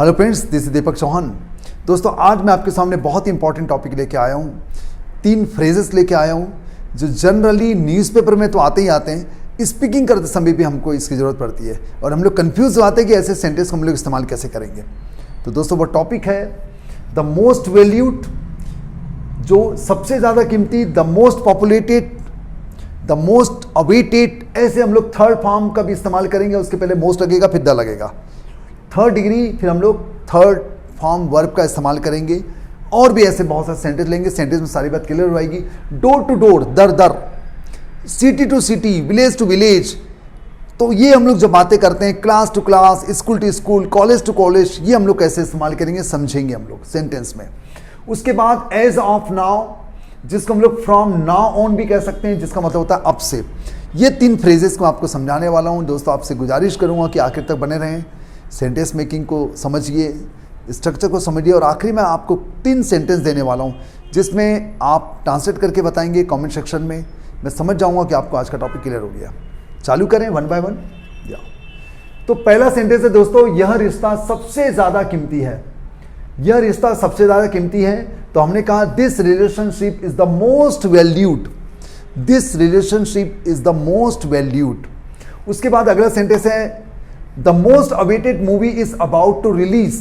Hello friends, this is दीपक चौहान। दोस्तों, आज मैं आपके सामने बहुत ही इंपॉर्टेंट टॉपिक लेके आया हूँ। 3 फ्रेजेस लेके आया हूँ जो जनरली न्यूज़पेपर में तो आते ही आते हैं, स्पीकिंग करते समय भी हमको इसकी ज़रूरत पड़ती है और हम लोग कन्फ्यूज हो आते हैं कि ऐसे सेंटेंस को हम लोग इस्तेमाल कैसे करेंगे। तो दोस्तों, वो टॉपिक है द मोस्ट वैल्यूड, जो सबसे ज़्यादा कीमती, the most populated, the most awaited. ऐसे हम लोग थर्ड फॉर्म का भी इस्तेमाल करेंगे। उसके पहले मोस्ट लगेगा, फिर द लगेगा, थर्ड डिग्री, फिर हम लोग थर्ड फॉर्म वर्ब का इस्तेमाल करेंगे। और भी ऐसे बहुत सारे सेंटेंस लेंगे। सेंटेंस में सारी बात क्लियर हो जाएगी। डोर टू डोर, दर दर, city to city, village to village. तो ये हम लोग जब बातें करते हैं, class to class, school to school, college to college, ये हम लोग कैसे इस्तेमाल करेंगे समझेंगे हम लोग सेंटेंस में। उसके बाद एज ऑफ नाउ, जिसको हम लोग फ्रॉम नाउ ऑन भी कह सकते हैं, जिसका मतलब होता है अब से। ये 3 फ्रेजेस को आपको समझाने वाला हूँ। दोस्तों, आपसे गुजारिश करूँगा कि आखिर तक बने रहें, सेंटेंस मेकिंग को समझिए, स्ट्रक्चर को समझिए। और आखिरी में आपको 3 सेंटेंस देने वाला हूँ जिसमें आप ट्रांसलेट करके बताएंगे कमेंट सेक्शन में। मैं समझ जाऊँगा कि आपको आज का टॉपिक क्लियर हो गया। चालू करें 1 बाय 1। तो पहला सेंटेंस है दोस्तों, यह रिश्ता सबसे ज़्यादा कीमती है। यह रिश्ता सबसे ज़्यादा कीमती है। तो हमने कहा this relationship is the most valued. This relationship is the most valued. उसके बाद अगला सेंटेंस है the most awaited movie is about to release.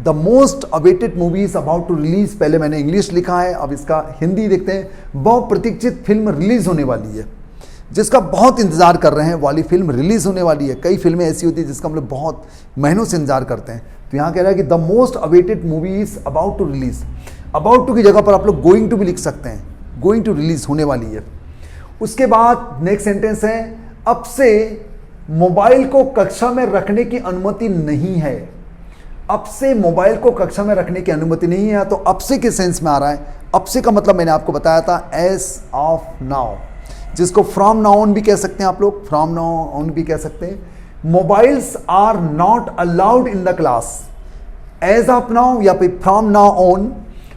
The most awaited movie is about to release. पहले मैंने इंग्लिश लिखा है, अब इसका हिंदी देखते हैं। बहुप्रतीक्षित फिल्म रिलीज होने वाली है, जिसका बहुत इंतजार कर रहे हैं, वाली फिल्म रिलीज होने वाली है। कई फिल्में ऐसी होती है जिसका हम लोग बहुत महीनों से इंतजार करते हैं। तो यहाँ कह रहा है कि the most awaited movie is about to release. About to की जगह पर आप लोग गोइंग टू भी लिख सकते हैं। गोइंग टू रिलीज होने वाली है। उसके बाद नेक्स्ट सेंटेंस है अब से मोबाइल को कक्षा में रखने की अनुमति नहीं है। अब से मोबाइल को कक्षा में रखने की अनुमति नहीं है। तो अब से के सेंस में आ रहा है। अब से का मतलब मैंने आपको बताया था एज ऑफ नाउ, जिसको फ्रॉम नाउ ऑन भी कह सकते हैं आप लोग। फ्रॉम नाउ ऑन भी कह सकते हैं। Mobiles are not allowed in the class. As of now या फिर from now on,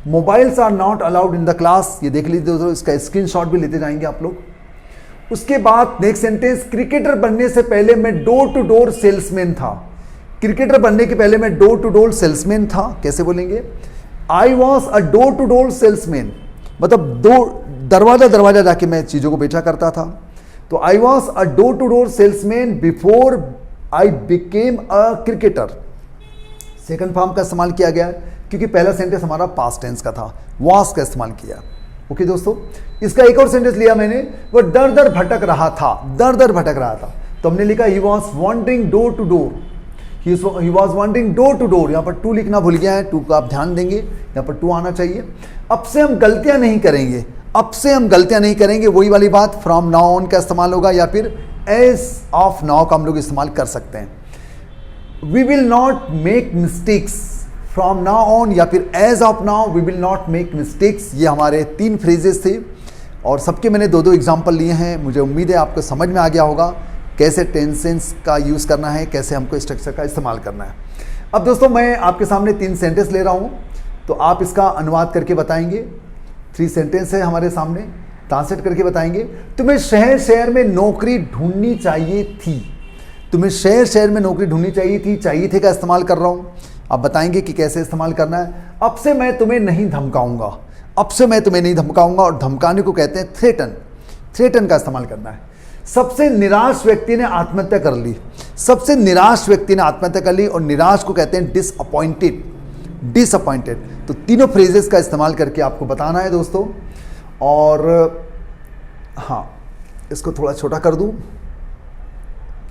mobiles are not allowed in the class. ये देख लीजिए दोस्तों, इसका स्क्रीनशॉट भी लेते जाएंगे आप लोग। उसके बाद नेक्स्ट सेंटेंस, क्रिकेटर बनने से पहले मैं डोर टू डोर सेल्समैन था। क्रिकेटर बनने के पहले मैं डोर टू डोर सेल्समैन था। कैसे बोलेंगे? I was a door to door salesman, मतलब दरवाजा दरवाजा जाके मैं चीजों को बेचा करता था। तो I was a door to door salesman before I became a cricketer. Second form का इस्तेमाल किया गया क्योंकि पहला सेंटेंस हमारा पास्ट टेंस का था, वॉज का इस्तेमाल किया। ओके दोस्तों, इसका एक और सेंटेंस लिया मैंने, वो दर दर भटक रहा था। दर दर भटक रहा था तो हमने लिखा he was wandering door to door. He was wandering door to door. यहाँ पर टू लिखना भूल गया है, टू का आप ध्यान देंगे, यहाँ पर टू आना चाहिए। अब से हम गलतियां नहीं करेंगे। अब से हम गलतियां नहीं करेंगे, वही वाली बात। फ्रॉम नाउ ऑन का इस्तेमाल होगा या फिर एज ऑफ नाउ का हम लोग इस्तेमाल कर सकते हैं। We will not make mistakes. From now on या फिर as of now, we will not make mistakes. ये हमारे 3 फ्रेजेस थे और सबके मैंने 2-2 एग्जाम्पल लिए हैं। मुझे उम्मीद है आपको समझ में आ गया होगा कैसे टेंसेंस का यूज़ करना है, कैसे हमको स्ट्रक्चर का इस्तेमाल करना है। अब दोस्तों, मैं आपके सामने 3 सेंटेंस ले रहा हूँ, तो आप इसका अनुवाद करके बताएंगे। 3 सेंटेंस है हमारे सामने, ट्रांसलेट करके बताएंगे। तुम्हें शहर शहर में नौकरी ढूंढनी चाहिए थी। तुम्हें शहर शहर में नौकरी ढूंढनी चाहिए थी। चाहिए थे का इस्तेमाल कर रहा हूँ। आप बताएंगे कि कैसे इस्तेमाल करना है। अब से मैं तुम्हें नहीं धमकाऊंगा। अब से मैं तुम्हें नहीं धमकाऊंगा, और धमकाने को कहते हैं थ्रेटन। थ्रेटन का इस्तेमाल करना है। सबसे निराश व्यक्ति ने आत्महत्या कर ली। सबसे निराश व्यक्ति ने आत्महत्या कर ली, और निराश को कहते हैं डिसअपॉइंटेड। डिसअपॉइंटेड। तो तीनों फ्रेजेस का इस्तेमाल करके आपको बताना है दोस्तों। और हाँ, इसको थोड़ा छोटा कर दूं,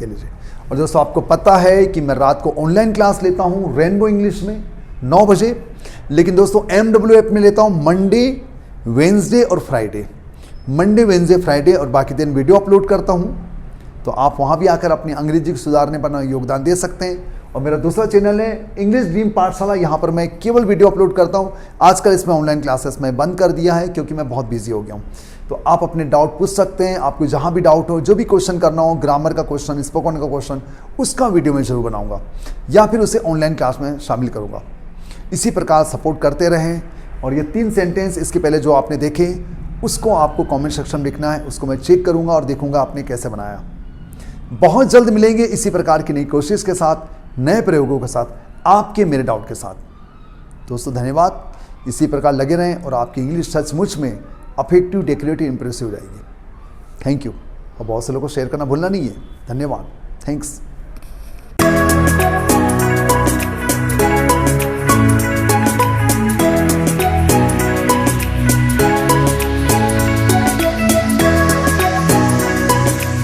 ये लीजिए। और दोस्तों, आपको पता है कि मैं रात को ऑनलाइन क्लास लेता हूं रेनबो इंग्लिश में 9 बजे, लेकिन दोस्तों MWF में लेता हूं मंडे, वेंसडे और फ्राइडे। मंडे, वेंसडे, फ्राइडे, और बाकी दिन वीडियो अपलोड करता हूं। तो आप वहां भी आकर अपनी अंग्रेजी को सुधारने पर योगदान दे सकते हैं। और मेरा दूसरा चैनल है इंग्लिश ड्रीम पाठशाला। यहाँ पर मैं केवल वीडियो अपलोड करता हूँ। आजकल इसमें ऑनलाइन क्लासेस मैं बंद कर दिया है क्योंकि मैं बहुत बिजी हो गया हूँ। तो आप अपने डाउट पूछ सकते हैं। आपको जहाँ भी डाउट हो, जो भी क्वेश्चन करना हो, ग्रामर का क्वेश्चन, स्पोकन का क्वेश्चन, उसका वीडियो मैं जरूर बनाऊँगा या फिर उसे ऑनलाइन क्लास में शामिल करूँगा। इसी प्रकार सपोर्ट करते रहें। और ये 3 सेंटेंस इसके पहले जो आपने देखे, उसको आपको कमेंट सेक्शन में लिखना है। उसको मैं चेक करूँगा और देखूँगा आपने कैसे बनाया। बहुत जल्द मिलेंगे इसी प्रकार की नई कोशिश के साथ, नए प्रयोगों के साथ। आपके मेरे डाउट के साथ। दोस्तों धन्यवाद, इसी प्रकार लगे रहें और आपकी इंग्लिश सचमुच में अफेक्टिव, डेकोरेटिव, इंप्रेसिव हो जाएगी। Thank you. और बहुत से लोगों को शेयर करना भूलना नहीं है। धन्यवाद। थैंक्स।